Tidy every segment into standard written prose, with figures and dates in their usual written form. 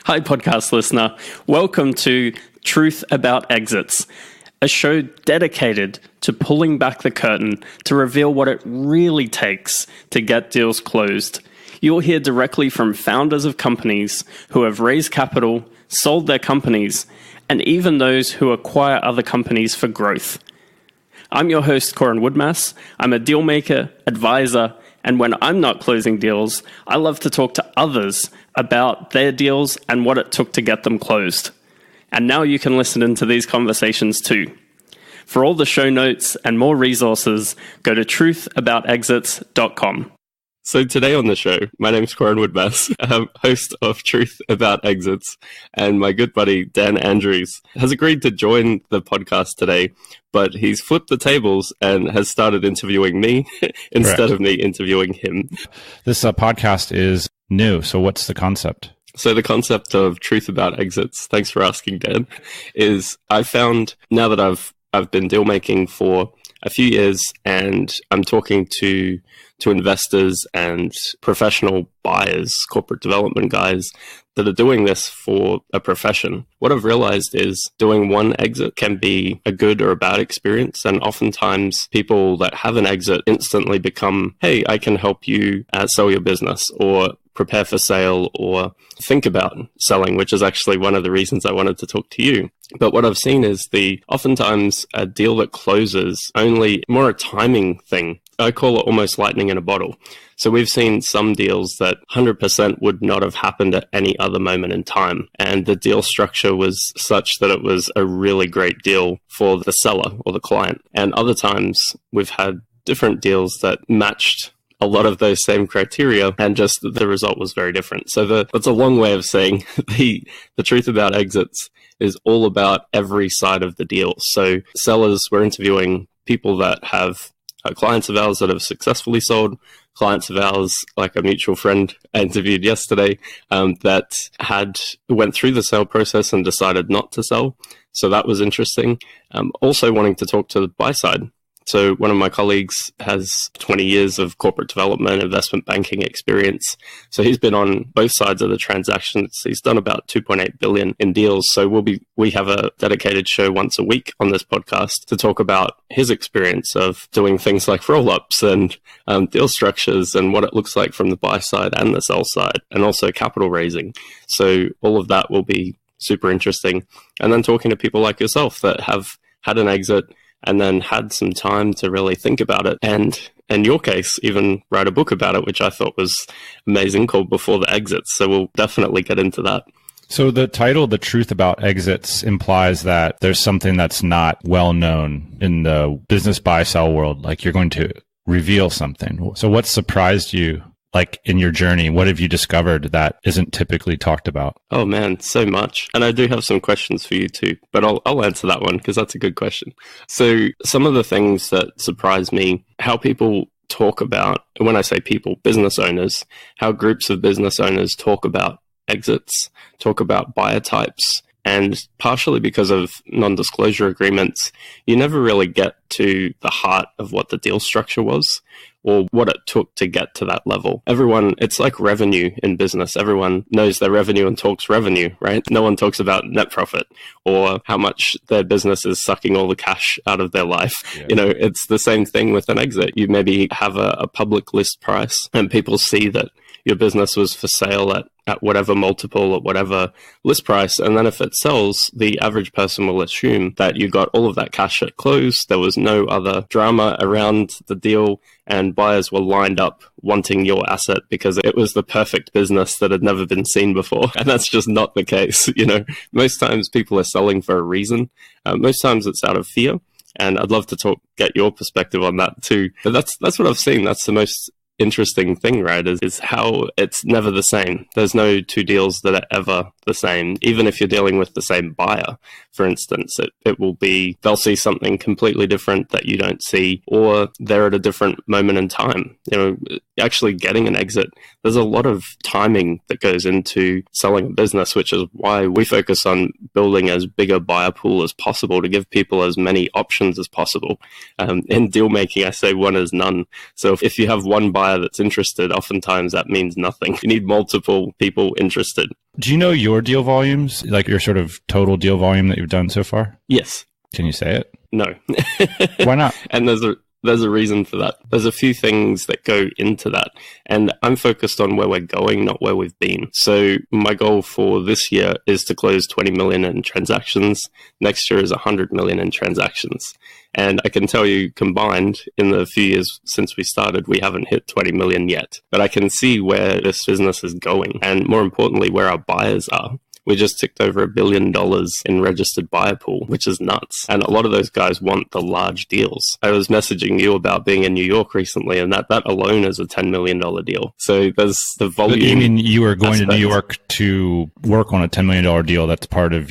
Hi, podcast listener. Welcome to Truth About Exits, a show dedicated to pulling back the curtain to reveal what it really takes to get deals closed. You'll hear directly from founders of companies who have raised capital, sold their companies, and even those who acquire other companies for growth. I'm your host, Coran. I'm a deal maker, advisor, and when I'm not closing deals, I love to talk to others about their deals and what it took to get them closed. And now you can listen into these conversations too. For all the show notes and more resources, go to truthaboutexits.com. So today on the show, my name's Coran Woodmass, host of Truth About Exits, and my good buddy Dan Andrews has agreed to join the podcast today, but he's flipped the tables and has started interviewing me instead of me interviewing him. This podcast is new, so what's the concept? So the concept of Truth About Exits, thanks for asking, Dan, is I found now that I've been deal making for a few years and I'm talking to investors and professional buyers, corporate development guys that are doing this for a profession. What I've realized is doing one exit can be a good or a bad experience. And oftentimes people that have an exit instantly become, hey, I can help you sell your business or prepare for sale or think about selling, which is actually one of the reasons I wanted to talk to you. But what I've seen is oftentimes a deal that closes only more a timing thing. I call it almost lightning in a bottle. So we've seen some deals that 100% would not have happened at any other moment in time. And the deal structure was such that it was a really great deal for the seller or the client. And other times we've had different deals that matched a lot of those same criteria, and just the result was very different. So that's a long way of saying the truth about exits is all about every side of the deal. So sellers, we're interviewing people that have clients of ours that have successfully sold, clients of ours, like a mutual friend I interviewed yesterday, that went through the sale process and decided not to sell. So that was interesting. Also wanting to talk to the buy side. So one of my colleagues has 20 years of corporate development, investment banking experience. So he's been on both sides of the transactions. He's done about 2.8 billion in deals. So we have a dedicated show once a week on this podcast to talk about his experience of doing things like roll-ups and deal structures and what it looks like from the buy side and the sell side, and also capital raising. So all of that will be super interesting. And then talking to people like yourself that have had an exit and then had some time to really think about it. And in your case, even write a book about it, which I thought was amazing, called Before the Exits. So we'll definitely get into that. So the title, The Truth About Exits, implies that there's something that's not well known in the business buy-sell world, like you're going to reveal something. So what surprised you? Like in your journey, what have you discovered that isn't typically talked about? Oh man, so much. And I do have some questions for you too, but I'll answer that one because that's a good question. So some of the things that surprise me, how people talk about, when I say people, business owners, how groups of business owners talk about exits, talk about buyer types. And partially because of non-disclosure agreements, you never really get to the heart of what the deal structure was or what it took to get to that level. It's like revenue in business. Everyone knows their revenue and talks revenue, right? No one talks about net profit or how much their business is sucking all the cash out of their life. Yeah. It's the same thing with an exit. You maybe have a public list price and people see that your business was for sale at whatever multiple or whatever list price. And then if it sells, the average person will assume that you got all of that cash at close. There was no other drama around the deal and buyers were lined up wanting your asset because it was the perfect business that had never been seen before. And that's just not the case. Most times people are selling for a reason. Most times it's out of fear. And I'd love to get your perspective on that too. But that's what I've seen. That's the most interesting thing, right, is how it's never the same. There's no two deals that are ever the same. Even if you're dealing with the same buyer, for instance, they'll see something completely different that you don't see, or they're at a different moment in time. Actually getting an exit, there's a lot of timing that goes into selling a business, which is why we focus on building as big a buyer pool as possible to give people as many options as possible. In deal making, I say one is none. So if you have one buyer that's interested, oftentimes that means nothing. You need multiple people interested. Do you know your deal volumes, like your sort of total deal volume that you've done so far? Yes. Can you say it? No. Why not? And there's a reason for that. There's a few things that go into that. And I'm focused on where we're going, not where we've been. So my goal for this year is to close 20 million in transactions. Next year is 100 million in transactions. And I can tell you, combined, in the few years since we started, we haven't hit 20 million yet. But I can see where this business is going, and more importantly, where our buyers are. We just ticked over $1 billion in registered buyer pool, which is nuts. And a lot of those guys want the large deals. I was messaging you about being in New York recently, and that alone is a $10 million deal. So there's the volume. You mean you were going to New York to work on a $10 million deal that's part of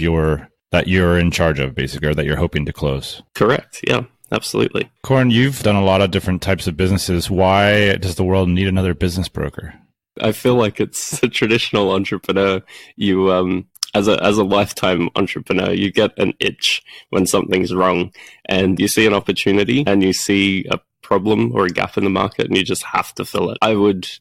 that you're in charge of, basically, or that you're hoping to close? Correct. Yeah. Absolutely. Coran, you've done a lot of different types of businesses. Why does the world need another business broker? I feel like it's a traditional entrepreneur. You, as a lifetime entrepreneur, you get an itch when something's wrong, and you see an opportunity and you see a problem or a gap in the market, and you just have to fill it.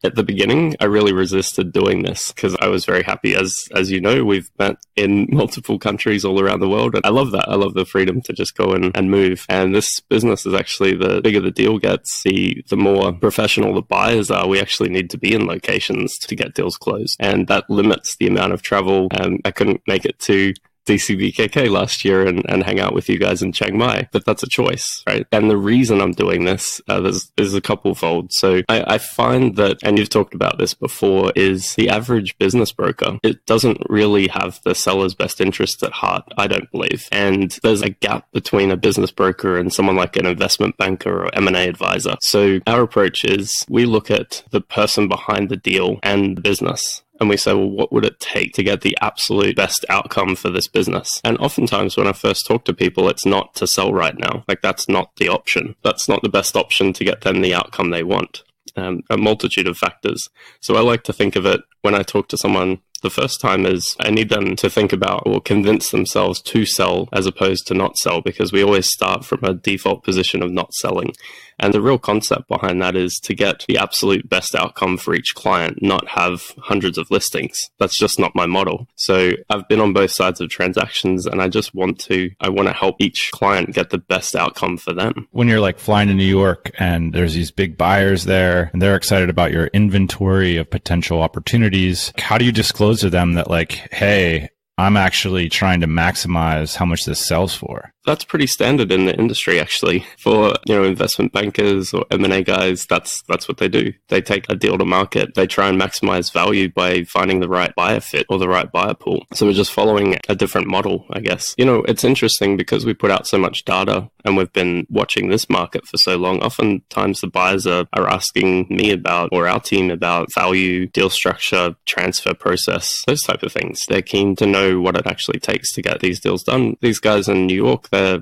At the beginning, I really resisted doing this because I was very happy. As you know, we've met in multiple countries all around the world, and I love that. I love the freedom to just go in and move. And this business is actually, the bigger the deal gets, the more professional the buyers are. We actually need to be in locations to get deals closed, and that limits the amount of travel. I couldn't make it to DCBKK last year and hang out with you guys in Chiang Mai, but that's a choice, right? And the reason I'm doing this, there's a couple-fold. So I find that, and you've talked about this before, is the average business broker, it doesn't really have the seller's best interest at heart, I don't believe. And there's a gap between a business broker and someone like an investment banker or M&A advisor. So our approach is we look at the person behind the deal and the business, and we say, well, what would it take to get the absolute best outcome for this business? And oftentimes when I first talk to people, it's not to sell right now. Like, that's not the option. That's not the best option to get them the outcome they want. A multitude of factors. So I like to think of it when I talk to someone the first time is I need them to think about or convince themselves to sell as opposed to not sell, because we always start from a default position of not selling. And the real concept behind that is to get the absolute best outcome for each client, not have hundreds of listings. That's just not my model. So I've been on both sides of transactions, and I want to help each client get the best outcome for them. When you're like flying to New York and there's these big buyers there and they're excited about your inventory of potential opportunities, how do you disclose to them that, like, hey, I'm actually trying to maximize how much this sells for? That's pretty standard in the industry, actually. For, investment bankers or M&A guys, that's what they do. They take a deal to market. They try and maximize value by finding the right buyer fit or the right buyer pool. So we're just following a different model, I guess. It's interesting because we put out so much data and we've been watching this market for so long. Oftentimes the buyers are asking me about, or our team about, value, deal structure, transfer process, those type of things. They're keen to know what it actually takes to get these deals done. These guys in New York, they're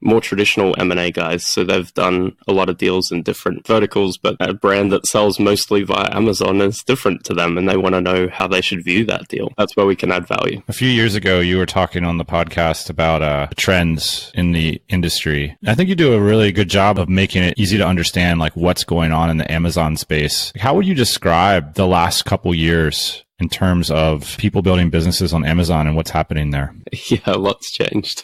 more traditional M&A guys. So they've done a lot of deals in different verticals, but a brand that sells mostly via Amazon is different to them, and they want to know how they should view that deal. That's where we can add value. A few years ago, you were talking on the podcast about trends in the industry. I think you do a really good job of making it easy to understand, like, what's going on in the Amazon space. How would you describe the last couple years in terms of people building businesses on Amazon and what's happening there? Yeah, a lot's changed.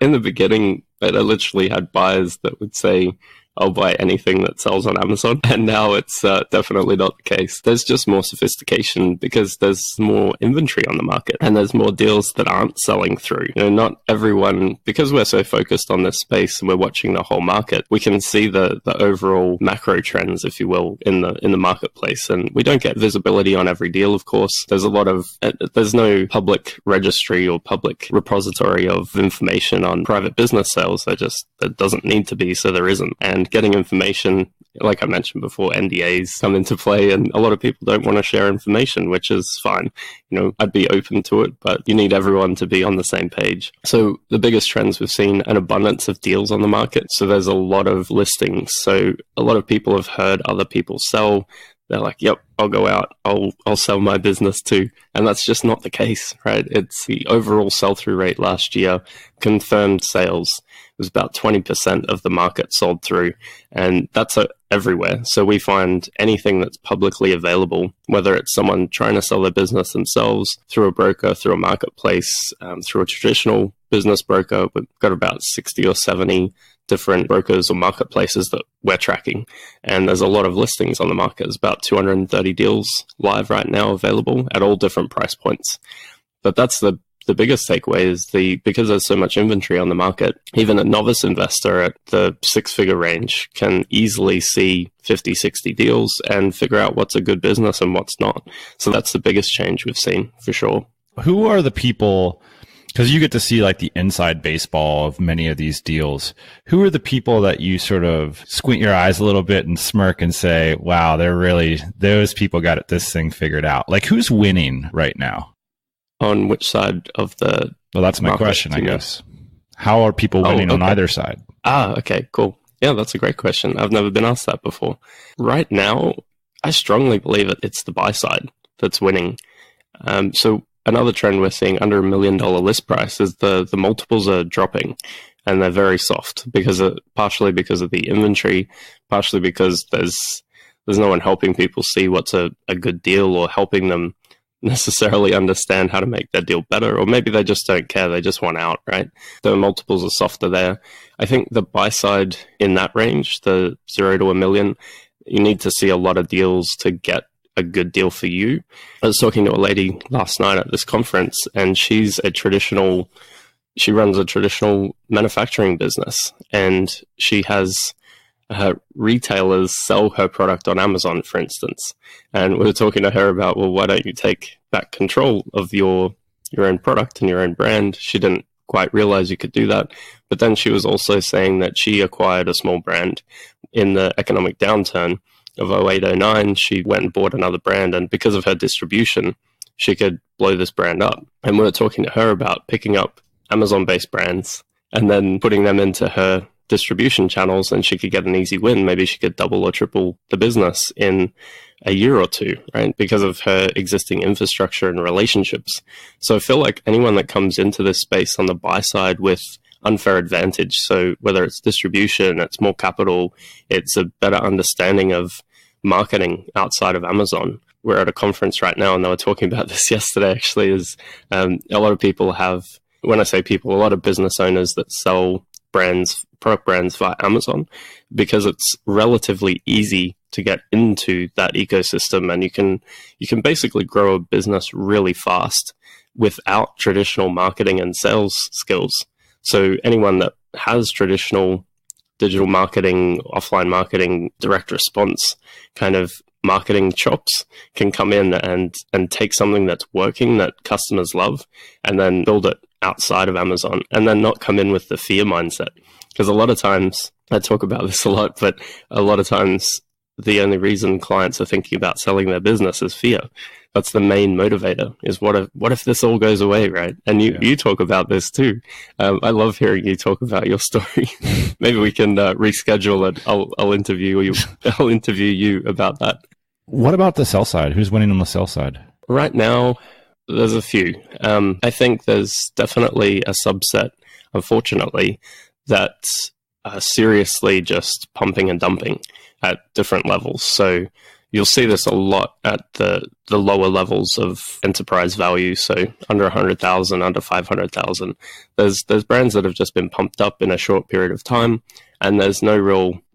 In the beginning, I literally had buyers that would say, I'll buy anything that sells on Amazon. And now it's definitely not the case. There's just more sophistication because there's more inventory on the market and there's more deals that aren't selling through. Not everyone, because we're so focused on this space and we're watching the whole market, we can see the overall macro trends, if you will, in the marketplace. And we don't get visibility on every deal, of course. There's no public registry or public repository of information on private business sales. There doesn't need to be, so there isn't. And getting information, like I mentioned before, NDAs come into play, and a lot of people don't want to share information, which is fine. I'd be open to it, but you need everyone to be on the same page. So the biggest trends, we've seen an abundance of deals on the market. So there's a lot of listings. So a lot of people have heard other people sell. They're like, yep, I'll go out. I'll sell my business too. And that's just not the case, right? It's the overall sell-through rate last year. Confirmed sales was about 20% of the market sold through. And that's everywhere. So we find anything that's publicly available, whether it's someone trying to sell their business themselves through a broker, through a marketplace, through a traditional business broker. We've got about 60 or 70 different brokers or marketplaces that we're tracking. And there's a lot of listings on the market. There's about 230 deals live right now available at all different price points. But that's the biggest takeaway is because there's so much inventory on the market, even a novice investor at the six-figure range can easily see 50, 60 deals and figure out what's a good business and what's not. So that's the biggest change we've seen for sure. Who are the people, because you get to see like the inside baseball of many of these deals, who are the people that you sort of squint your eyes a little bit and smirk and say, wow, those people got this thing figured out? Like, who's winning right now? On which side of the Well, that's my question, I guess. How are people winning on either side? Okay, cool. Yeah, that's a great question. I've never been asked that before. Right now, I strongly believe it's the buy side that's winning. So another trend we're seeing under $1 million list price is the multiples are dropping, and they're very soft partially because of the inventory, partially because there's no one helping people see what's a good deal or helping them necessarily understand how to make their deal better, or maybe they just don't care, they just want out, right? The multiples are softer there. I think the buy side in that range, the 0 to $1 million, you need to see a lot of deals to get a good deal for you. I was talking to a lady last night at this conference, and she runs a traditional manufacturing business, and she has retailers sell her product on Amazon, for instance. And we were talking to her about, well, why don't you take back control of your own product and your own brand? She didn't quite realize you could do that. But then she was also saying that she acquired a small brand in the economic downturn of 0809. She went and bought another brand, and because of her distribution, she could blow this brand up. And we were talking to her about picking up Amazon-based brands and then putting them into her distribution channels, and she could get an easy win. Maybe she could double or triple the business in a year or two, right? Because of her existing infrastructure and relationships. So I feel like anyone that comes into this space on the buy side with unfair advantage, so whether it's distribution, it's more capital, it's a better understanding of marketing outside of Amazon. We're at a conference right now, and they were talking about this yesterday, actually, is a lot of people have, when I say people, a lot of business owners that sell product brands via Amazon, because it's relatively easy to get into that ecosystem, and you can basically grow a business really fast without traditional marketing and sales skills. So anyone that has traditional digital marketing, offline marketing, direct response kind of marketing chops can come in and take something that's working, that customers love, and then build it outside of Amazon, and then not come in with the fear mindset. Because a lot of times, I talk about this a lot, but a lot of times the only reason clients are thinking about selling their business is fear. That's the main motivator, is what if this all goes away, right? And you talk about this too. I love hearing you talk about your story. Maybe we can reschedule it. I'll interview you. I'll interview you about that. What about the sell side? Who's winning on the sell side? Right now, there's a few. I think there's definitely a subset, unfortunately, that's seriously just pumping and dumping at different levels. So you'll see this a lot at the lower levels of enterprise value. So under 100,000, under 500,000, there's brands that have just been pumped up in a short period of time. And there's no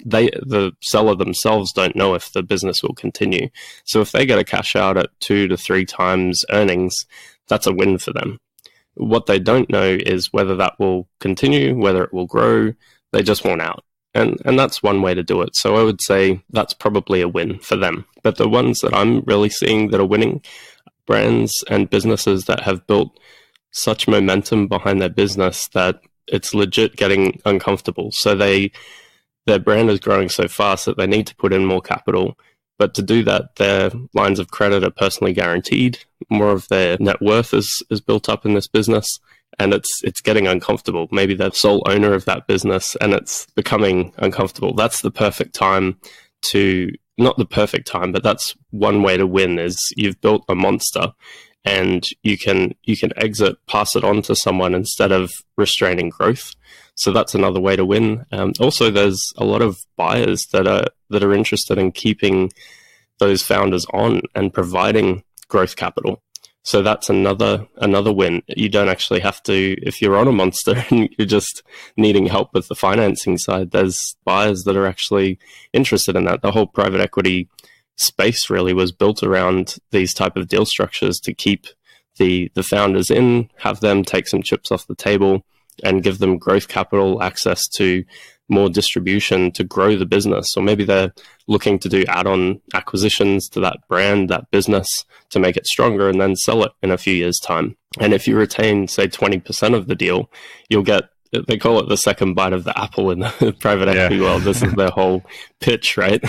the seller themselves don't know if the business will continue. So if they get a cash out at 2 to 3 times earnings, that's a win for them. What they don't know is whether that will continue, whether it will grow. They just want out. And that's one way to do it. So I would say that's probably a win for them. But the ones that I'm really seeing that are winning, brands and businesses that have built such momentum behind their business that it's legit getting uncomfortable. So their brand is growing so fast that they need to put in more capital. But to do that, their lines of credit are personally guaranteed. More of their net worth is built up in this business, and it's getting uncomfortable. Maybe they're the sole owner of that business, and it's becoming uncomfortable. That's the perfect time not the perfect time, but that's one way to win, is you've built a monster, and you can exit, pass it on to someone instead of restraining growth. So that's another way to win. Also, there's a lot of buyers that are interested in keeping those founders on and providing growth capital. So that's another win. You don't actually have to, if you're on a monster and you're just needing help with the financing side, there's buyers that are actually interested in that. The whole private equity space really was built around these type of deal structures to keep the founders in, have them take some chips off the table, and give them growth capital, access to more distribution to grow the business. Or maybe they're looking to do add-on acquisitions to that brand, that business, to make it stronger and then sell it in a few years' time. And if you retain, say, 20% of the deal, you'll get, they call it the second bite of the apple in the private equity world. This is their whole pitch, right?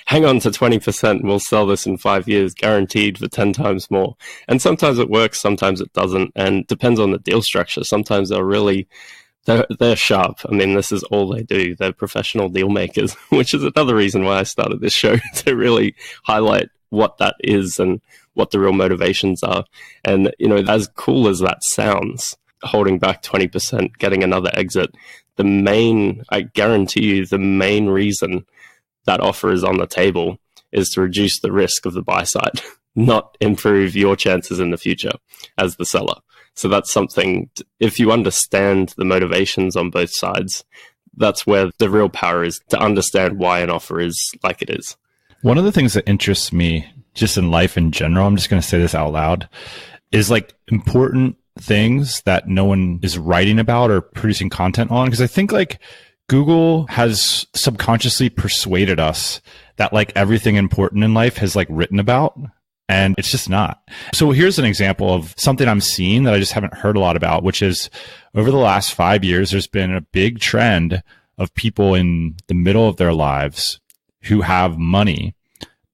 Hang on to 20% and we'll sell this in 5 years, guaranteed for 10 times more. And sometimes it works, sometimes it doesn't, and depends on the deal structure. Sometimes they're sharp. I mean, this is all they do. They're professional deal makers, which is another reason why I started this show, to really highlight what that is and what the real motivations are. And, as cool as that sounds, holding back 20%, getting another exit, I guarantee you, the main reason that offer is on the table is to reduce the risk of the buy side, not improve your chances in the future as the seller. So that's something, if you understand the motivations on both sides, that's where the real power is, to understand why an offer is like it is. One of the things that interests me just in life in general, I'm just going to say this out loud, is like important things that no one is writing about or producing content on. Because I think like Google has subconsciously persuaded us that like everything important in life has like written about. And it's just not. So here's an example of something I'm seeing that I just haven't heard a lot about, which is over the last 5 years, there's been a big trend of people in the middle of their lives who have money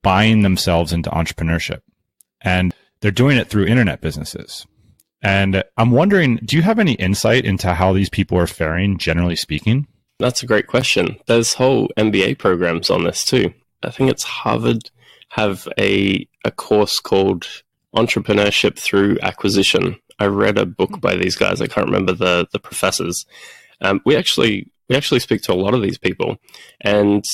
buying themselves into entrepreneurship. And they're doing it through internet businesses. And I'm wondering, do you have any insight into how these people are faring, generally speaking? That's a great question. There's whole MBA programs on this too. I think it's Harvard have a course called Entrepreneurship Through Acquisition. I read a book by these guys. I can't remember the professors. We actually speak to a lot of these people. And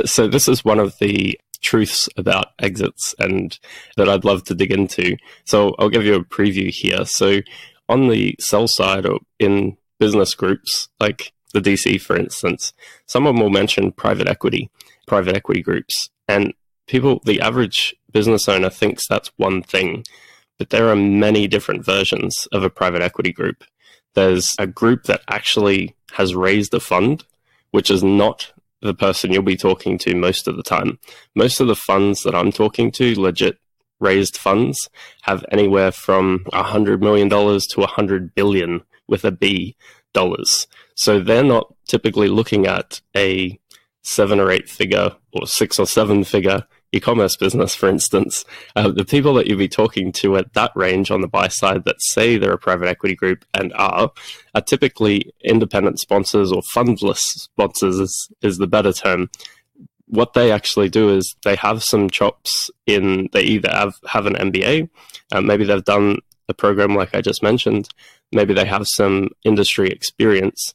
so this is one of the truths about exits and that I'd love to dig into. So I'll give you a preview here. So on the sell side, or in business groups, like the DC, for instance, someone will mention private equity groups. And the average business owner thinks that's one thing, but there are many different versions of a private equity group. There's a group that actually has raised a fund, which is not the person you'll be talking to most of the time. Most of the funds that I'm talking to, legit raised funds, have anywhere from $100 million to $100 billion with a B dollars. So they're not typically looking at a 7 or 8 figure or 6 or 7 figure e-commerce business, for instance. The people that you'll be talking to at that range on the buy side that say they're a private equity group and are typically independent sponsors, or fundless sponsors is the better term. What they actually do is they have some chops they either have an MBA, maybe they've done a program like I just mentioned, maybe they have some industry experience.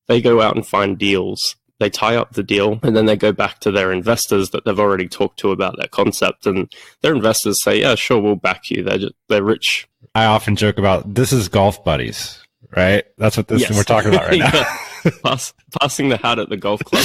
They go out and find deals. They tie up the deal, and then they go back to their investors that they've already talked to about that concept. And their investors say, yeah, sure, we'll back you. They're rich. I often joke about this is golf buddies, right? That's what we're talking about right now. Passing the hat at the golf club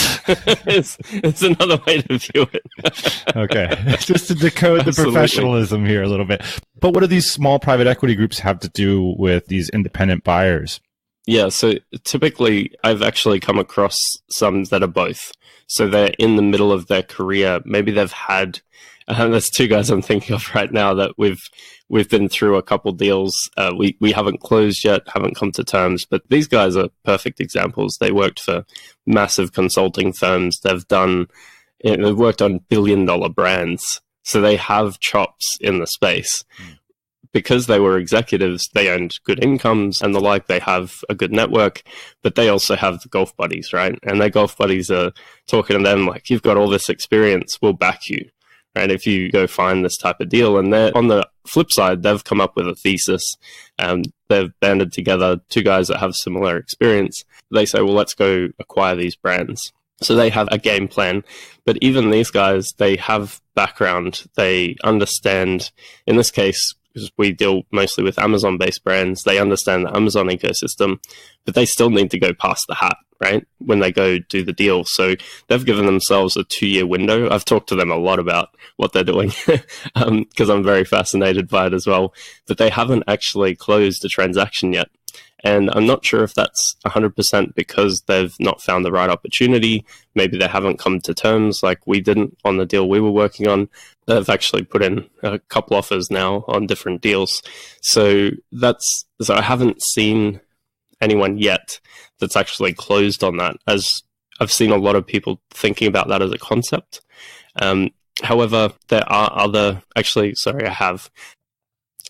is another way to view it. Okay. Just to decode the professionalism here a little bit. But what do these small private equity groups have to do with these independent buyers? Yeah, so typically I've actually come across some that are both. So they're in the middle of their career. Maybe they've had, there's 2 guys I'm thinking of right now that we've been through a couple deals. We haven't closed yet, haven't come to terms, but these guys are perfect examples. They worked for massive consulting firms. They've worked on billion-dollar brands. So they have chops in the space. Because they were executives, they earned good incomes and the like. They have a good network, but they also have the golf buddies, right? And their golf buddies are talking to them like, you've got all this experience, we'll back you, right? If you go find this type of deal. And they're on the flip side, they've come up with a thesis. They've banded together two guys that have similar experience. They say, well, let's go acquire these brands. So they have a game plan. But even these guys, they have background. They understand, in this case, because we deal mostly with Amazon-based brands, they understand the Amazon ecosystem, but they still need to go past the hat, right, when they go do the deal. So they've given themselves a 2-year window. I've talked to them a lot about what they're doing because I'm very fascinated by it as well. But they haven't actually closed a transaction yet. And I'm not sure if that's 100% because they've not found the right opportunity. Maybe they haven't come to terms like we didn't on the deal we were working on. They've actually put in a couple offers now on different deals. So I haven't seen anyone yet that's actually closed on that, as I've seen a lot of people thinking about that as a concept. However, there are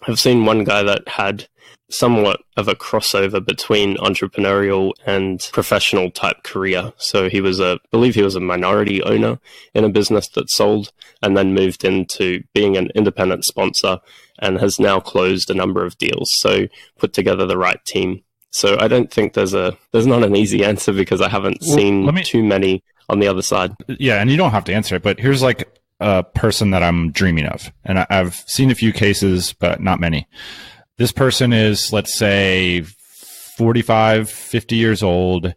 I've seen one guy that had somewhat of a crossover between entrepreneurial and professional type career. So I believe he was a minority owner in a business that sold and then moved into being an independent sponsor and has now closed a number of deals. So put together the right team. So I don't think there's not an easy answer because I haven't seen too many on the other side. Yeah, and you don't have to answer it, but here's like a person that I'm dreaming of. And I've seen a few cases, but not many. This person is, let's say, 45, 50 years old,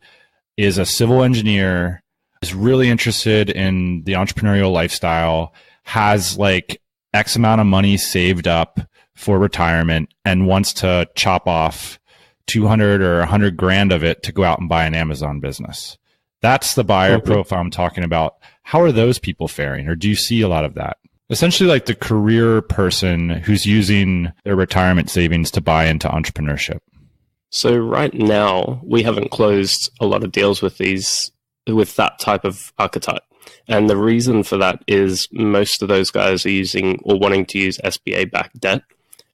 is a civil engineer, is really interested in the entrepreneurial lifestyle, has like X amount of money saved up for retirement and wants to chop off 200 or 100 grand of it to go out and buy an Amazon business. That's the buyer profile I'm talking about. How are those people faring? Or do you see a lot of that? Essentially like the career person who's using their retirement savings to buy into entrepreneurship. So right now, we haven't closed a lot of deals with that type of archetype. And the reason for that is most of those guys are using or wanting to use SBA-backed debt.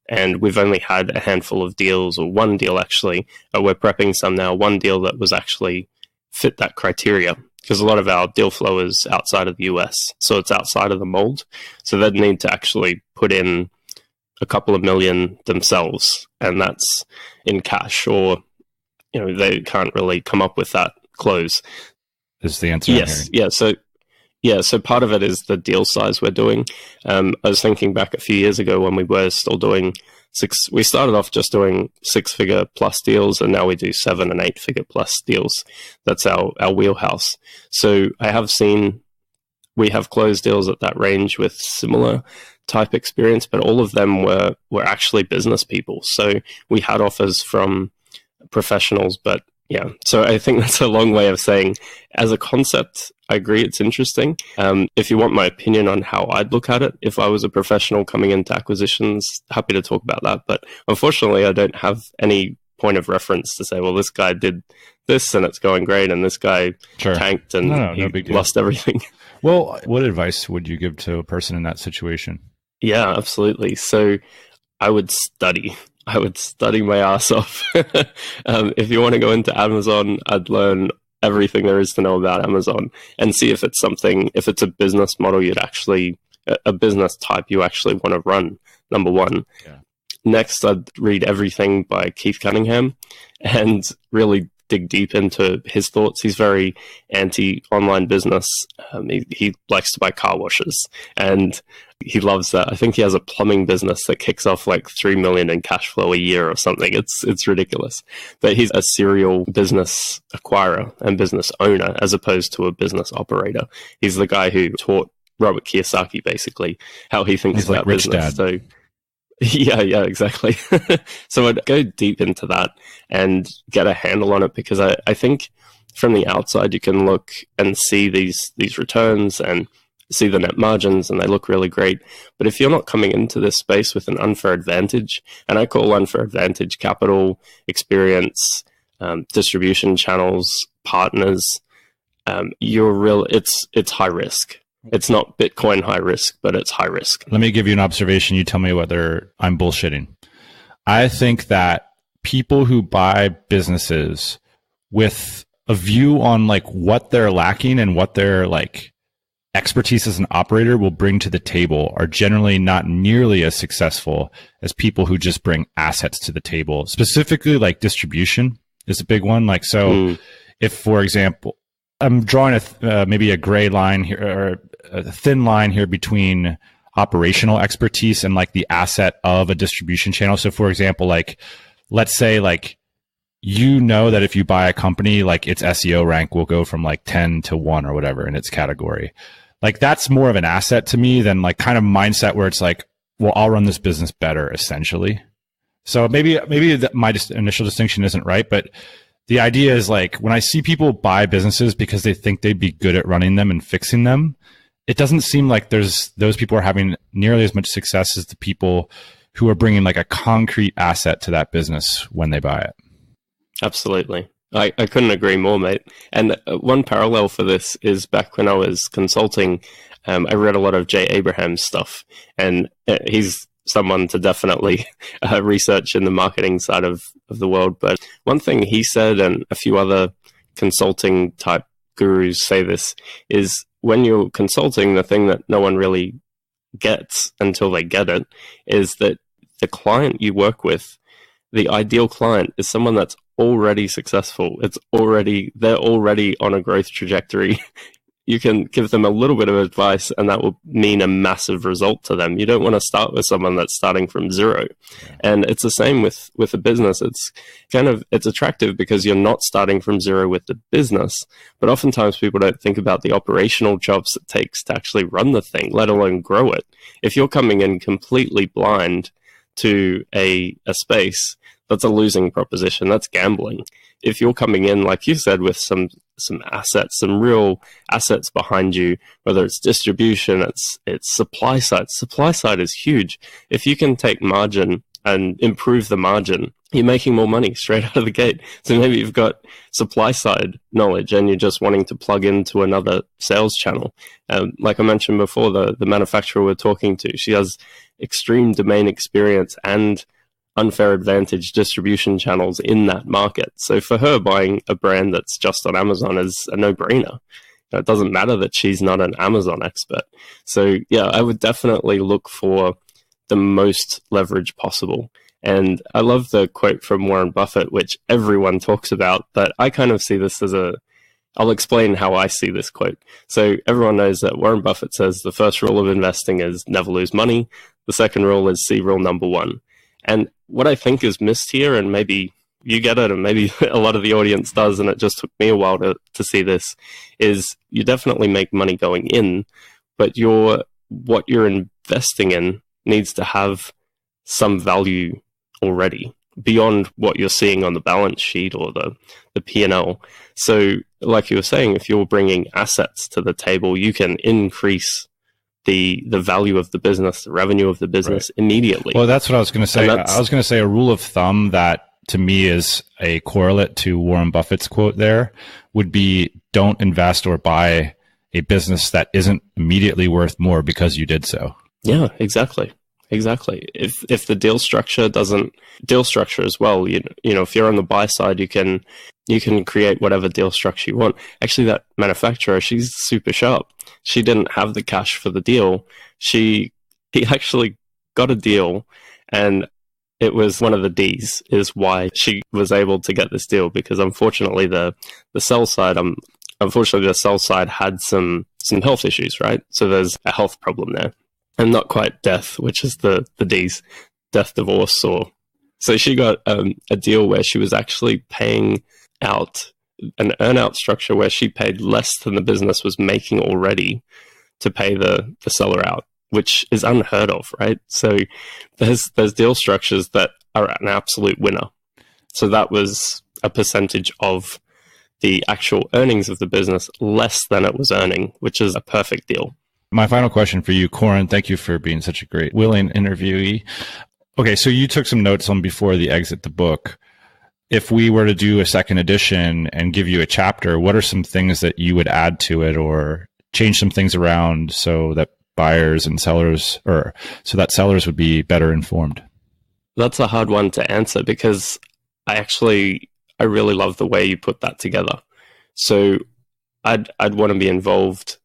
And we've only had a handful of deals, or one deal actually. We're prepping some now, one deal that was actually fit that criteria. Because a lot of our deal flow is outside of the US, so it's outside of the mold. So they'd need to actually put in a couple of million themselves, and that's in cash, or they can't really come up with that close. Is the answer? Yes, yeah. So part of it is the deal size we're doing. I was thinking back a few years ago when we were still doing we started off just doing 6-figure plus deals, and now we do 7 and 8-figure plus deals. That's our wheelhouse. So I have seen we have closed deals at that range with similar type experience, but all of them were actually business people. So we had offers from professionals, but yeah. So I think that's a long way of saying, as a concept, I agree it's interesting. If you want my opinion on how I'd look at it, if I was a professional coming into acquisitions, happy to talk about that. But unfortunately, I don't have any point of reference to say, well, this guy did this and it's going great, and this guy tanked and no big deal. Lost everything. Well, what advice would you give to a person in that situation? Yeah, absolutely. So I would study my ass off. If you want to go into Amazon, I'd learn everything there is to know about Amazon and see if it's a business model a business type you actually want to run, number one. Yeah. Next, I'd read everything by Keith Cunningham and really dig deep into his thoughts. He's very anti-online business. He likes to buy car washes, and he loves that. I think he has a plumbing business that kicks off like $3 million in cash flow a year or something. It's ridiculous. But he's a serial business acquirer and business owner as opposed to a business operator. He's the guy who taught Robert Kiyosaki basically how he thinks about Rich business. Dad. So yeah, exactly. So I'd go deep into that and get a handle on it, because I think from the outside you can look and see these returns and see the net margins, and they look really great. But if you're not coming into this space with an unfair advantage, and I call unfair advantage capital, experience, distribution channels, partners, it's high risk. It's not Bitcoin high risk, but it's high risk. Let me give you an observation. You tell me whether I'm bullshitting. I think that people who buy businesses with a view on like what they're lacking and what they're like expertise as an operator will bring to the table are generally not nearly as successful as people who just bring assets to the table. Specifically, like distribution is a big one. Like, so if, for example, I'm drawing maybe a gray line here, or a thin line here between operational expertise and like the asset of a distribution channel. So for example, like, let's say like, you know that if you buy a company, like its SEO rank will go from like 10 to 1 or whatever in its category. Like that's more of an asset to me than like kind of mindset where it's like, well, I'll run this business better essentially. So maybe my initial distinction isn't right, but the idea is like when I see people buy businesses because they think they'd be good at running them and fixing them, it doesn't seem like those people are having nearly as much success as the people who are bringing like a concrete asset to that business when they buy it. Absolutely. I couldn't agree more, mate. And one parallel for this is back when I was consulting, I read a lot of Jay Abraham's stuff, and he's someone to definitely research in the marketing side of the world. But one thing he said, and a few other consulting type gurus say this, is when you're consulting, the thing that no one really gets until they get it is that the client you work with, the ideal client, is someone that's already successful. They're already on a growth trajectory. You can give them a little bit of advice and that will mean a massive result to them. You don't want to start with someone that's starting from zero. Yeah. And it's the same with a business. It's attractive because you're not starting from zero with the business, but oftentimes people don't think about the operational jobs it takes to actually run the thing, let alone grow it. If you're coming in completely blind to a space, that's a losing proposition. That's gambling. If you're coming in, like you said, with some assets, some real assets behind you, whether it's distribution, it's supply side. Supply side is huge. If you can take margin and improve the margin, you're making more money straight out of the gate. So maybe you've got supply side knowledge and you're just wanting to plug into another sales channel. Like I mentioned before, the manufacturer we're talking to, she has extreme domain experience and unfair advantage distribution channels in that market. So for her, buying a brand that's just on Amazon is a no-brainer. It doesn't matter that she's not an Amazon expert. So yeah, I would definitely look for the most leverage possible. And I love the quote from Warren Buffett, which everyone talks about, but I kind of see this as I'll explain how I see this quote. So everyone knows that Warren Buffett says the first rule of investing is never lose money. The second rule is see rule number one. And what I think is missed here, and maybe you get it, and maybe a lot of the audience does, and it just took me a while to see this, is you definitely make money going in, but what you're investing in needs to have some value already beyond what you're seeing on the balance sheet or the P&L. So like you were saying, if you're bringing assets to the table, you can increase the value of the business, the revenue of the business immediately. Well, that's what I was going to say. I was going to say a rule of thumb that to me is a correlate to Warren Buffett's quote there would be don't invest or buy a business that isn't immediately worth more because you did so. Yeah, exactly. If the deal structure as well, you know, if you're on the buy side, you can create whatever deal structure you want. Actually, that manufacturer, she's super sharp. She didn't have the cash for the deal. He actually got a deal, and it was one of the D's is why she was able to get this deal, because unfortunately the sell side had some health issues, right? So there's a health problem there. And not quite death, which is the D's, death, divorce, or... So she got a deal where she was actually paying out an earn-out structure where she paid less than the business was making already to pay the seller out, which is unheard of, right? So there's deal structures that are an absolute winner. So that was a percentage of the actual earnings of the business less than it was earning, which is a perfect deal. My final question for you, Coran, thank you for being such a great, willing interviewee. Okay, so you took some notes on Before the Exit, the book. If we were to do a second edition and give you a chapter, what are some things that you would add to it or change some things around so that buyers and sellers, or so that sellers would be better informed? That's a hard one to answer because I really love the way you put that together. So I'd want to be involved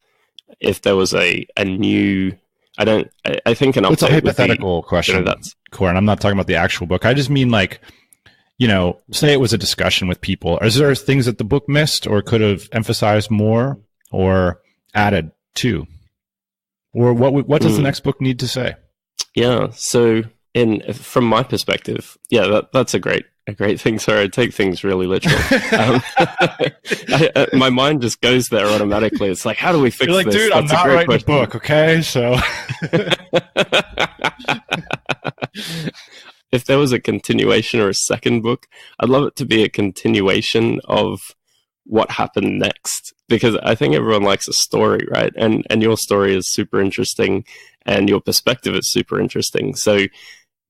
if there was a new, I think an update. It's a hypothetical question, you know, that's Coran. I'm not talking about the actual book. I just mean like, you know, say it was a discussion with people. Is there things that the book missed or could have emphasized more or added to? Or what does the next book need to say? Yeah. So from my perspective, yeah, that's a great thing. Sorry, I take things really literal. My mind just goes there automatically. It's like, how do we fix You're like, this? dude, That's I'm not writing question. a book, okay? So if there was a continuation or a second book, I'd love it to be a continuation of what happened next, because I think everyone likes a story, right? And your story is super interesting and your perspective is super interesting. So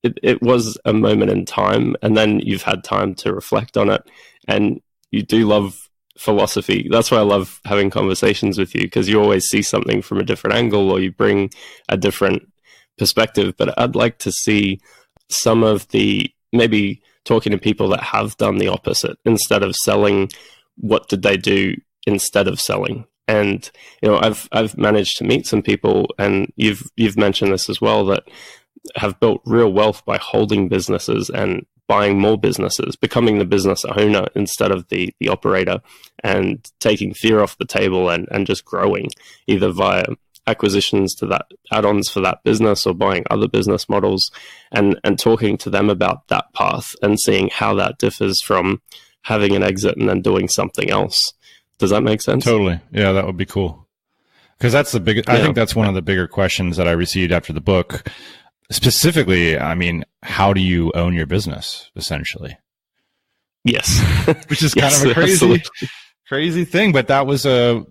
it was a moment in time, and then you've had time to reflect on it, and you do love philosophy. That's why I love having conversations with you, because you always see something from a different angle, or you bring a different perspective. But I'd like to see some of the, maybe talking to people that have done the opposite. Instead of selling, what did they do instead of selling? And you know, I've managed to meet some people, and you've mentioned this as well, that have built real wealth by holding businesses and buying more businesses, becoming the business owner instead of the operator, and taking fear off the table and just growing, either via acquisitions to that, add-ons for that business, or buying other business models, and talking to them about that path and seeing how that differs from having an exit and then doing something else. Does that make sense? Totally. Yeah, that would be cool. Because that's the big, I think that's one of the bigger questions that I received after the book. Specifically, I mean, how do you own your business, essentially? Yes. Which is kind of a crazy thing. But that was a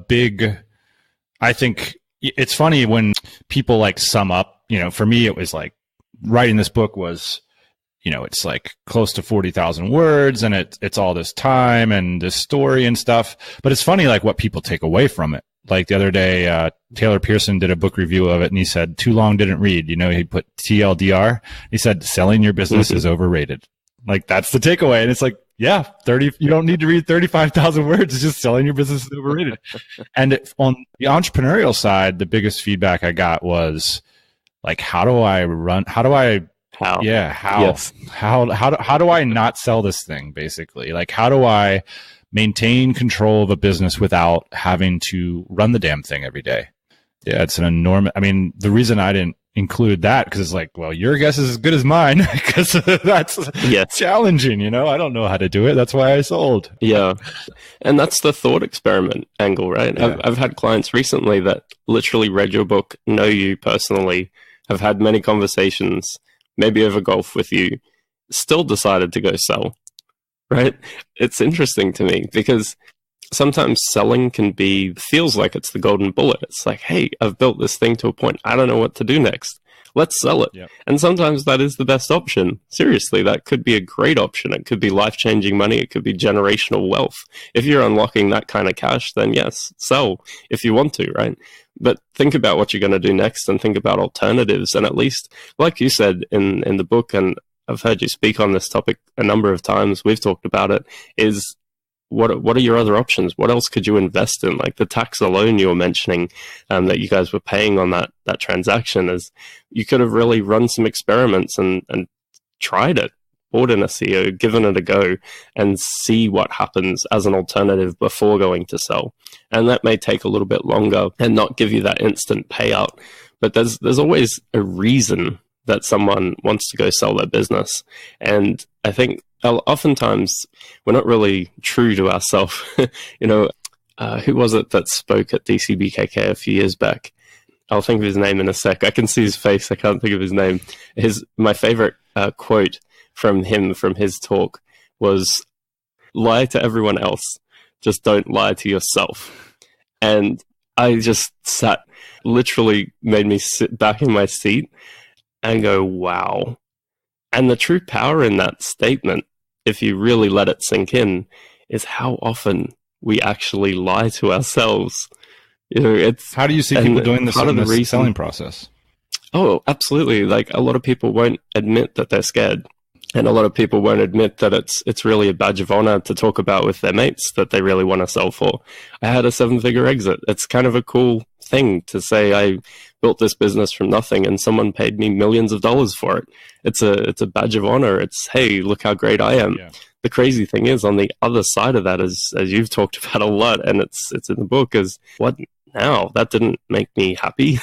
big, I think it's funny when people like sum up, you know, for me, it was like writing this book was, you know, it's like close to 40,000 words, and it's all this time and this story and stuff. But it's funny, like what people take away from it. Like the other day, Taylor Pearson did a book review of it, and he said, too long, didn't read. You know, he put TLDR. He said, selling your business is overrated. Like, that's the takeaway. And it's like, yeah, you don't need to read 35,000 words. It's just selling your business is overrated. And on the entrepreneurial side, the biggest feedback I got was like, how do I not sell this thing, basically? Like, how do I maintain control of a business without having to run the damn thing every day? Yeah, it's an enormous, I mean, the reason I didn't include that, because it's like, well, your guess is as good as mine, because that's challenging, you know? I don't know how to do it. That's why I sold. Yeah. And that's the thought experiment angle, right? Yeah. I've had clients recently that literally read your book, know you personally, have had many conversations, maybe over golf with you, still decided to go sell, right? It's interesting to me because sometimes selling feels like it's the golden bullet. It's like, hey, I've built this thing to a point. I don't know what to do next. Let's sell it. Yep. And sometimes that is the best option. Seriously, that could be a great option. It could be life-changing money. It could be generational wealth. If you're unlocking that kind of cash, then yes, sell if you want to, right? But think about what you're going to do next and think about alternatives. And at least, like you said in the book, and I've heard you speak on this topic a number of times, we've talked about it, is what are your other options? What else could you invest in? Like the tax alone you were mentioning that you guys were paying on that transaction, is you could have really run some experiments and tried it, bought an SEO, given it a go, and see what happens as an alternative before going to sell. And that may take a little bit longer and not give you that instant payout. But there's always a reason that someone wants to go sell their business. And I think oftentimes we're not really true to ourselves. You know, who was it that spoke at DCBKK a few years back? I'll think of his name in a sec. I can see his face. I can't think of his name. My favorite quote from him, from his talk, was, lie to everyone else, just don't lie to yourself. And I just literally made me sit back in my seat and go, wow. And the true power in that statement, if you really let it sink in, is how often we actually lie to ourselves. You know, how do you see people doing this in the selling process? Oh, absolutely. Like, a lot of people won't admit that they're scared. And a lot of people won't admit that it's really a badge of honor to talk about with their mates that they really want to sell for. I had a 7-figure exit. It's kind of a cool thing to say I built this business from nothing and someone paid me millions of dollars for it. It's a badge of honor. It's, hey, look how great I am. Yeah. The crazy thing is, on the other side of that, as you've talked about a lot, and it's in the book, is what now? That didn't make me happy.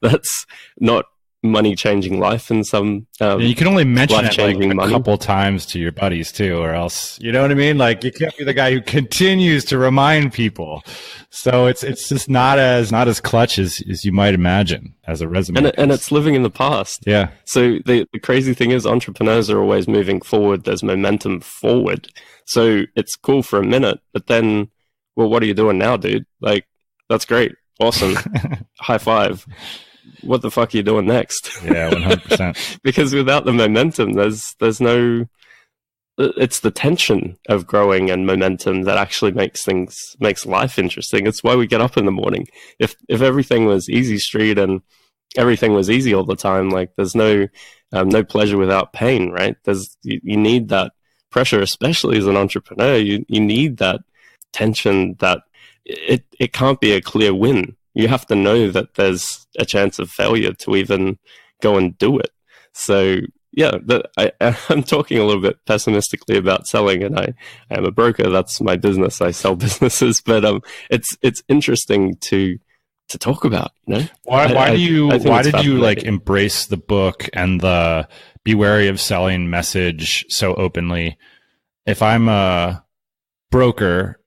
That's not money changing life in some you can only mention it like a couple times to your buddies too, or else, you know what I mean? Like, you can't be the guy who continues to remind people. So it's just not as clutch as you might imagine as a resume. And it's living in the past. Yeah. So the crazy thing is, entrepreneurs are always moving forward. There's momentum forward. So it's cool for a minute, but then, well, what are you doing now, dude? Like, that's great. Awesome. High five. What the fuck are you doing next? Yeah, 100%. Because without the momentum, there's no, it's the tension of growing and momentum that actually makes life interesting. It's why we get up in the morning. If everything was easy street and everything was easy all the time, like, there's no pleasure without pain, right? You need that pressure, especially as an entrepreneur. You need that tension, that it can't be a clear win. You have to know that there's a chance of failure to even go and do it. So yeah, I'm talking a little bit pessimistically about selling, and I am a broker. That's my business. I sell businesses, but it's interesting to talk about. You know, why did you like embrace the book and the be wary of selling message so openly? If I'm a broker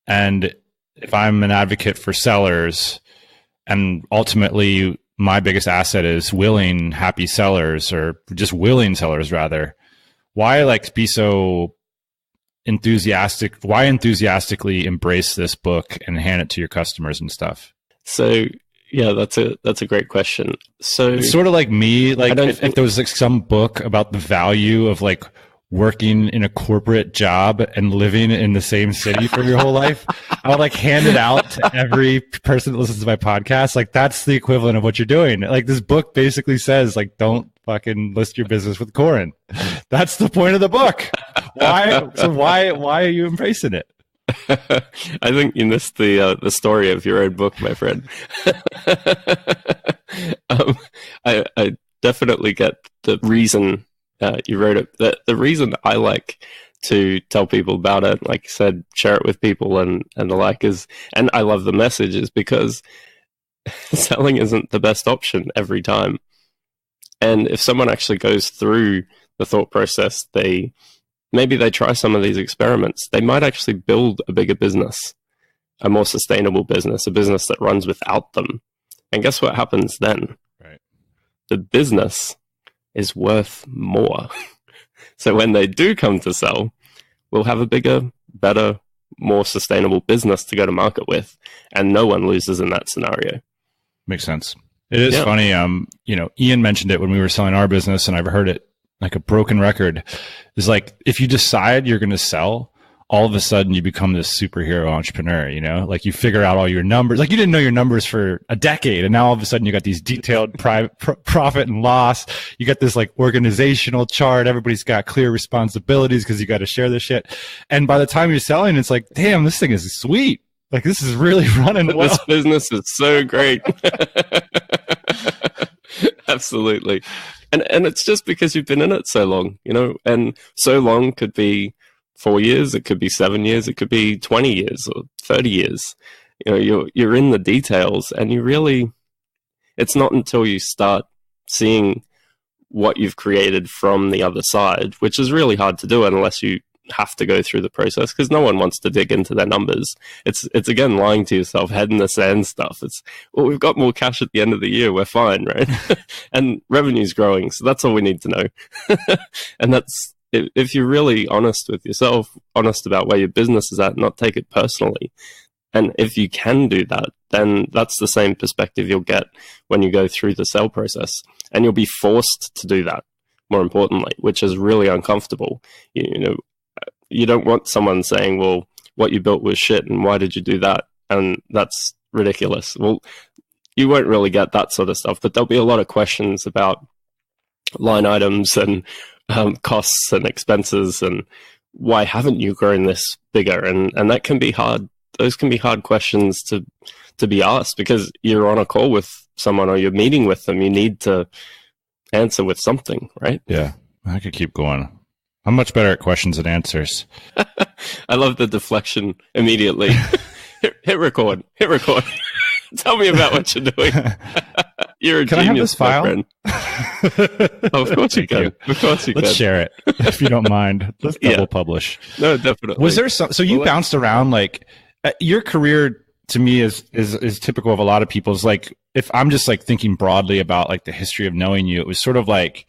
and if I'm an advocate for sellers, and ultimately my biggest asset is willing, happy sellers, or just willing sellers rather, why like be so enthusiastic? Why enthusiastically embrace this book and hand it to your customers and stuff? So yeah, that's a great question. So it's sort of like me, like if there was like some book about the value of like working in a corporate job and living in the same city for your whole life, I would like hand it out to every person that listens to my podcast. Like, that's the equivalent of what you're doing. Like, this book basically says, like, don't fucking list your business with Coran. That's the point of the book. Why are you embracing it? I think you missed the story of your own book, my friend. I definitely get the reason you wrote it. The reason I like to tell people about it, like you said, share it with people and the like, is, and I love the message, is because selling isn't the best option every time. And if someone actually goes through the thought process, maybe they try some of these experiments, they might actually build a bigger business, a more sustainable business, a business that runs without them. And guess what happens then? Right. The business is worth more. So when they do come to sell, we'll have a bigger, better, more sustainable business to go to market with, and no one loses in that scenario. Makes sense. It is funny. Ian mentioned it when we were selling our business, and I've heard it like a broken record. Is like, if you decide you're going to sell, all of a sudden you become this superhero entrepreneur, you know, like you figure out all your numbers. Like, you didn't know your numbers for a decade, and now all of a sudden you got these detailed profit and loss. You got this like organizational chart. Everybody's got clear responsibilities because you got to share this shit. And by the time you're selling, it's like, damn, this thing is sweet. Like, this is really running well. This business is so great. Absolutely. And it's just because you've been in it so long, you know, and so long could be 4 years, it could be 7 years, it could be 20 years or 30 years. You know, you're in the details, and it's not until you start seeing what you've created from the other side, which is really hard to do unless you have to go through the process, because no one wants to dig into their numbers. It's again lying to yourself, head in the sand stuff. It's, well, we've got more cash at the end of the year, we're fine, right? And revenue's growing, so that's all we need to know. And that's, if you're really honest with yourself, honest about where your business is at, not take it personally. And if you can do that, then that's the same perspective you'll get when you go through the sale process. And you'll be forced to do that, more importantly, which is really uncomfortable. You know, you don't want someone saying, well, what you built was shit, and why did you do that? And that's ridiculous. Well, you won't really get that sort of stuff, but there'll be a lot of questions about line items and costs and expenses, and why haven't you grown this bigger? And that can be hard. Those can be hard questions to be asked, because you're on a call with someone or you're meeting with them. You need to answer with something, right? Yeah, I could keep going. I'm much better at questions than answers. I love the deflection immediately. hit record. Hit record. Tell me about what you're doing. You're a Can genius, I have this file? Oh, of course you can. Of course you can. Let's share it, if you don't mind. Let's double publish. No, definitely. Was there some? So you bounced around, like your career to me is typical of a lot of people's. Like, if I'm just like thinking broadly about like the history of knowing you, it was sort of like,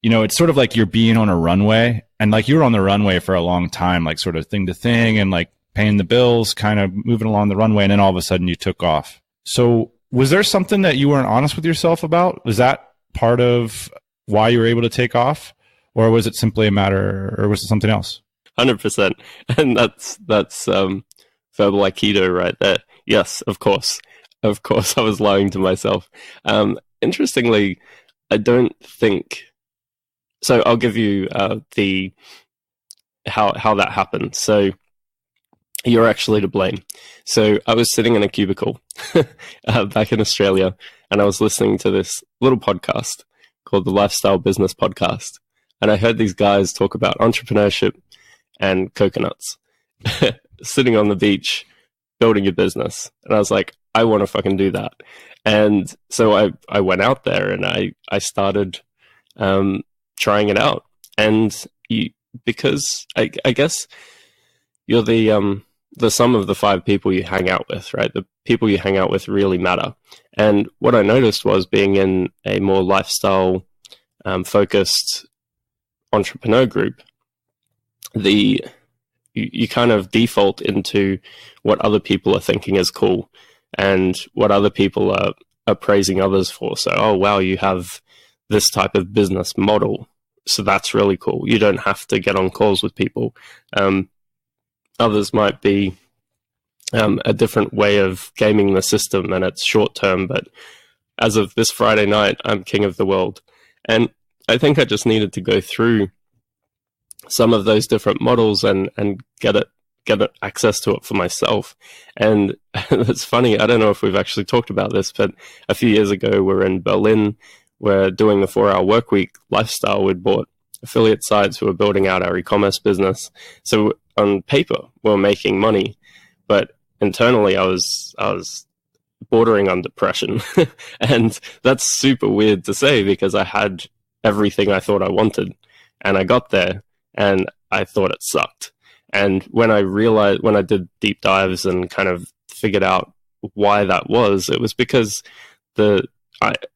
you know, it's sort of like you're being on a runway, and like you were on the runway for a long time, like sort of thing to thing, and like paying the bills, kind of moving along the runway, and then all of a sudden you took off. So was there something that you weren't honest with yourself about? Was that part of why you were able to take off, or was it simply a matter, or was it something else? 100%. And that's verbal aikido right there. Yes, of course. Of course, I was lying to myself. Interestingly, I don't think... So I'll give you how that happened. So you're actually to blame. So I was sitting in a cubicle back in Australia, and I was listening to this little podcast called the Lifestyle Business Podcast. And I heard these guys talk about entrepreneurship and coconuts, sitting on the beach, building a business. And I was like, I want to fucking do that. And so I went out there and I started trying it out. And because I guess you're the sum of the 5 people you hang out with, right? The people you hang out with really matter. And what I noticed was, being in a more lifestyle focused entrepreneur group, you kind of default into what other people are thinking is cool and what other people are praising others for. So, oh, wow, you have this type of business model, so that's really cool. You don't have to get on calls with people. Others might be a different way of gaming the system, and it's short term, but as of this Friday night, I'm king of the world. And I think I just needed to go through some of those different models and get access to it for myself. And it's funny, I don't know if we've actually talked about this, but a few years ago, we're in Berlin. We're doing the 4-hour work week lifestyle. We'd bought affiliate sites. We were building out our e-commerce business. So on paper, we were making money, but internally, I was bordering on depression. And that's super weird to say, because I had everything I thought I wanted, and I got there and I thought it sucked. And when I did deep dives and kind of figured out why that was, it was because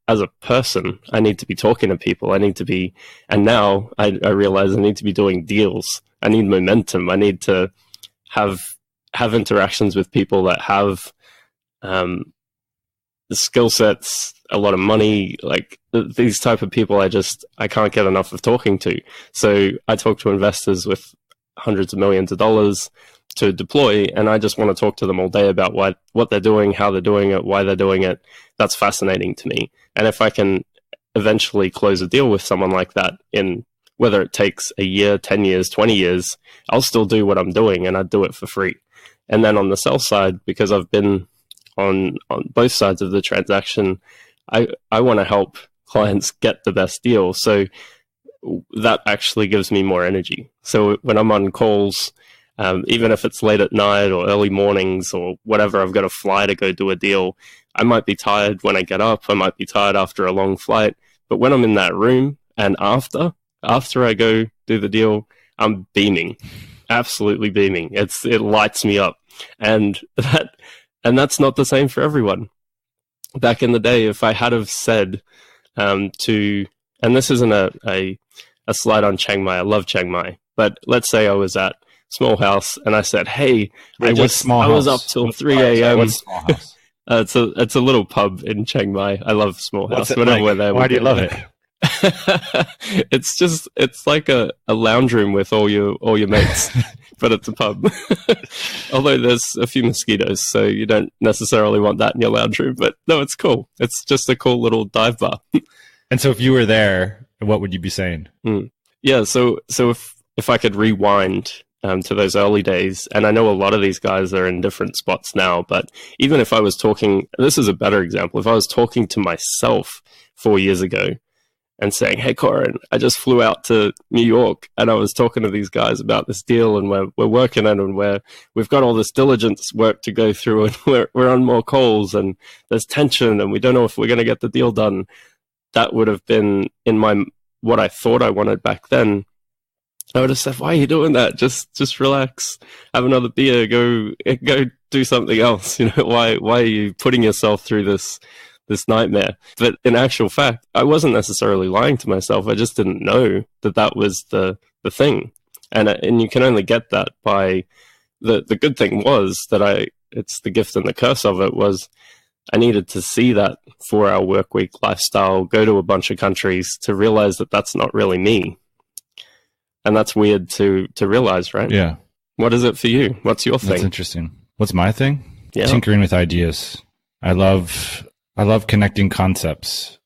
as a person, I need to be talking to people. And now I realize I need to be doing deals. I need momentum. I need to have interactions with people that have the skill sets, a lot of money. Like these type of people, I can't get enough of talking to. So I talk to investors with hundreds of millions of dollars to deploy, and I just want to talk to them all day about what they're doing, how they're doing it, why they're doing it. That's fascinating to me. And if I can eventually close a deal with someone like that, in whether it takes a year, 10 years, 20 years, I'll still do what I'm doing, and I'd do it for free. And then on the sell side, because I've been on both sides of the transaction, I want to help clients get the best deal. So that actually gives me more energy. So when I'm on calls, even if it's late at night or early mornings or whatever, I've got to fly to go do a deal. I might be tired when I get up. I might be tired after a long flight. But when I'm in that room and after I go do the deal, I'm beaming, absolutely beaming. It lights me up. And that's not the same for everyone. Back in the day, if I had have said and this isn't a slide on Chiang Mai, I love Chiang Mai, but let's say I was at Small House and I said, hey, I was up till 3 a.m. What's Small House? It's a little pub in Chiang Mai. I love Small House. Whenever we're there, why do you love it? It's like a lounge room with all your mates, but it's a pub. Although there's a few mosquitoes, so you don't necessarily want that in your lounge room. But no, it's cool. It's just a cool little dive bar. And so if you were there, what would you be saying? Yeah, so if I could rewind to those early days, and I know a lot of these guys are in different spots now, but even if I was talking, this is a better example. If I was talking to myself 4 years ago and saying, "Hey, Coran, I just flew out to New York and I was talking to these guys about this deal, and we're working on it, and we've got all this diligence work to go through, and we're on more calls, and there's tension, and we don't know if we're going to get the deal done." That would have been in my what I thought I wanted back then. I would have said, "Why are you doing that? Just relax, have another beer, go do something else. You know, why are you putting yourself through this nightmare?" But in actual fact, I wasn't necessarily lying to myself. I just didn't know that was the thing, and you can only get that by the good thing was that it's the gift and the curse of it was I needed to see that 4-hour work week lifestyle, go to a bunch of countries to realize that that's not really me. And that's weird to realize, right? Yeah. What is it for you? What's your thing? That's interesting. What's my thing? Yeah. Tinkering with ideas. I love connecting concepts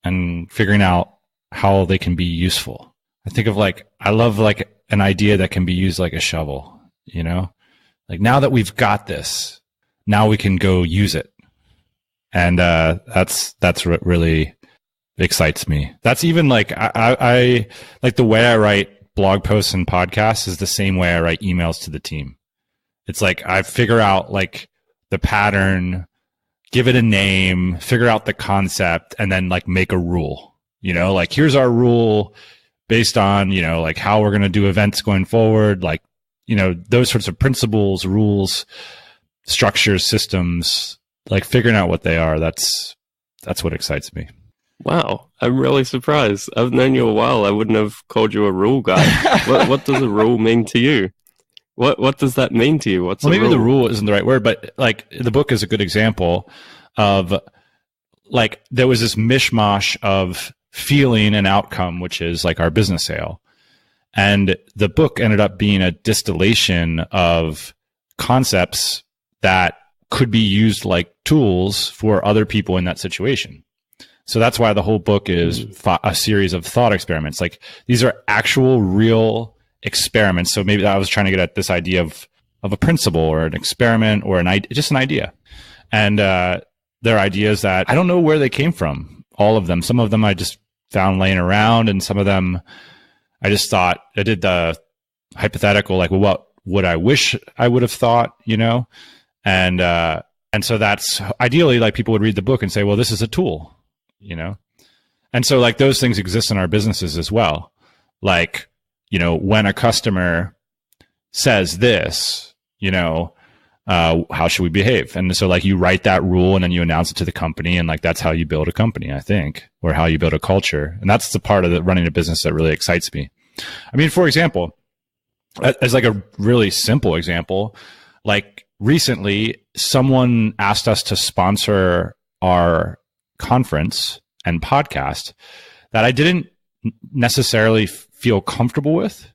and figuring out how they can be useful. I love an idea that can be used like a shovel, you know? Like, now that we've got this, now we can go use it. And that's what really excites me. That's even like I like the way I write blog posts and podcasts is the same way I write emails to the team. It's like I figure out like the pattern, give it a name, figure out the concept, and then like make a rule. You know, like here's our rule based on, you know, like how we're going to do events going forward, like, you know, those sorts of principles, rules, structures, systems. Like figuring out what they are, that's what excites me. Wow, I'm really surprised. I've known you a while. I wouldn't have called you a rule guy. What does a rule mean to you? What does that mean to you? What's maybe rule? The rule isn't the right word, but like the book is a good example of like there was this mishmash of feeling and outcome, which is like our business sale. And the book ended up being a distillation of concepts that could be used like tools for other people in that situation. So that's why the whole book is a series of thought experiments. Like these are actual real experiments. So maybe I was trying to get at this idea of a principle or an experiment or just an idea. And they're ideas that I don't know where they came from, all of them. Some of them I just found laying around, and some of them I just thought, I did the hypothetical, like, well, what would I wish I would have thought, you know? And so that's ideally like people would read the book and say, well, this is a tool, you know? And so like those things exist in our businesses as well. Like, you know, when a customer says this, you know, how should we behave? And so like you write that rule and then you announce it to the company, and like that's how you build a company, I think, or how you build a culture. And that's the part of running a business that really excites me. I mean, for example, as like a really simple example, like recently someone asked us to sponsor our conference and podcast that I didn't necessarily feel comfortable with.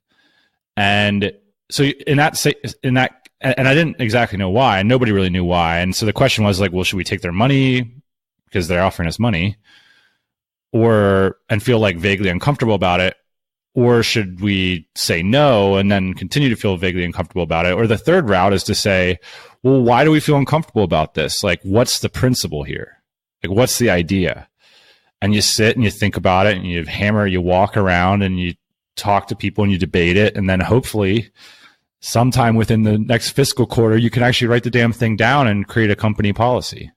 And so and I didn't exactly know why, and nobody really knew why. And so the question was like, well, should we take their money because they're offering us money, and feel like vaguely uncomfortable about it? Or should we say no and then continue to feel vaguely uncomfortable about it? Or the third route is to say, well, why do we feel uncomfortable about this? Like, what's the principle here? Like, what's the idea? And you sit and you think about it and you walk around and you talk to people and you debate it. And then hopefully sometime within the next fiscal quarter, you can actually write the damn thing down and create a company policy.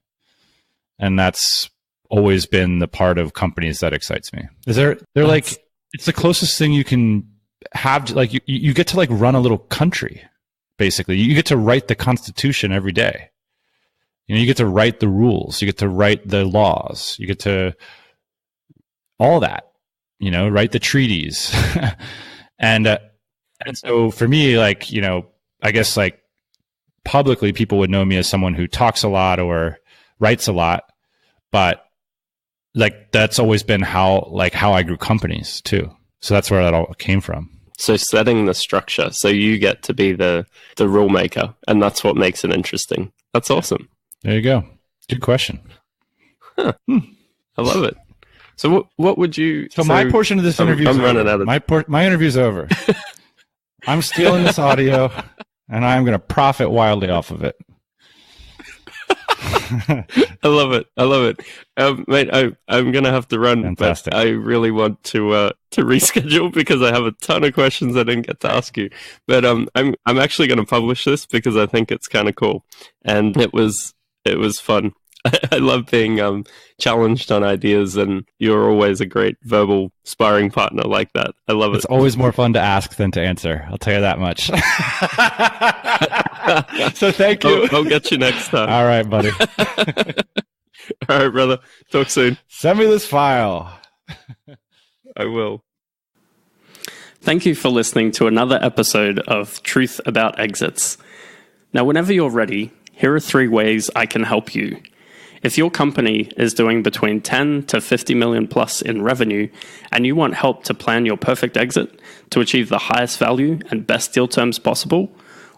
And that's always been the part of companies that excites me. It's the closest thing you can have. Like you get to like run a little country, basically. You get to write the Constitution every day. You know, you get to write the rules. You get to write the laws. You get to all that, you know, write the treaties. And so for me, like, you know, I guess like publicly people would know me as someone who talks a lot or writes a lot, but like that's always been how I grew companies too. So that's where that all came from. So setting the structure, so you get to be the rule maker, and that's what makes it interesting. That's awesome. There you go. Good question. Huh. I love it. So what would you? So my portion of this interview is running out of my interview's over. I'm stealing this audio, and I'm going to profit wildly off of it. I love it. Mate, I'm going to have to run. Fantastic. But I really want to reschedule because I have a ton of questions I didn't get to ask you. But I'm actually going to publish this because I think it's kind of cool, and it was fun. I love being challenged on ideas, and you're always a great verbal sparring partner like that. I love it. It's always more fun to ask than to answer. I'll tell you that much. So thank you. I'll get you next time. All right, buddy. All right, brother. Talk soon. Send me this file. I will. Thank you for listening to another episode of Truth About Exits. Now, whenever you're ready, here are 3 ways I can help you. If your company is doing between 10 to 50 million plus in revenue, and you want help to plan your perfect exit to achieve the highest value and best deal terms possible,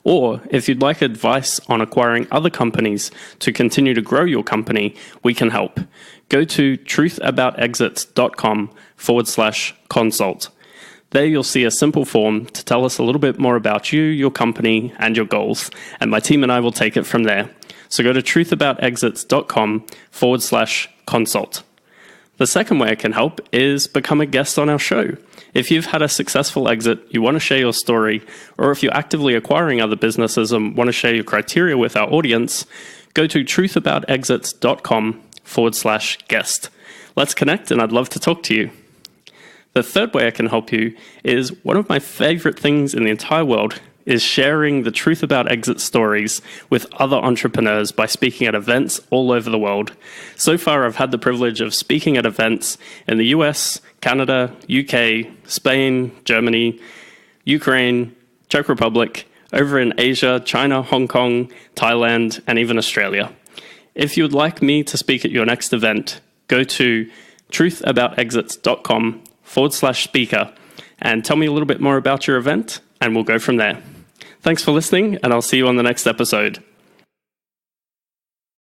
or if you'd like advice on acquiring other companies to continue to grow your company, we can help. Go to truthaboutexits.com/consult. There you'll see a simple form to tell us a little bit more about you, your company, and your goals, and my team and I will take it from there. So go to truthaboutexits.com/consult. The second way I can help is become a guest on our show. If you've had a successful exit, you want to share your story, or if you're actively acquiring other businesses and want to share your criteria with our audience, go to truthaboutexits.com/guest. Let's connect, and I'd love to talk to you. The third way I can help you is one of my favorite things in the entire world is sharing the Truth About Exit stories with other entrepreneurs by speaking at events all over the world. So far, I've had the privilege of speaking at events in the US, Canada, UK, Spain, Germany, Ukraine, Czech Republic, over in Asia, China, Hong Kong, Thailand, and even Australia. If you'd like me to speak at your next event, go to truthaboutexits.com/speaker and tell me a little bit more about your event, and we'll go from there. Thanks for listening, and I'll see you on the next episode.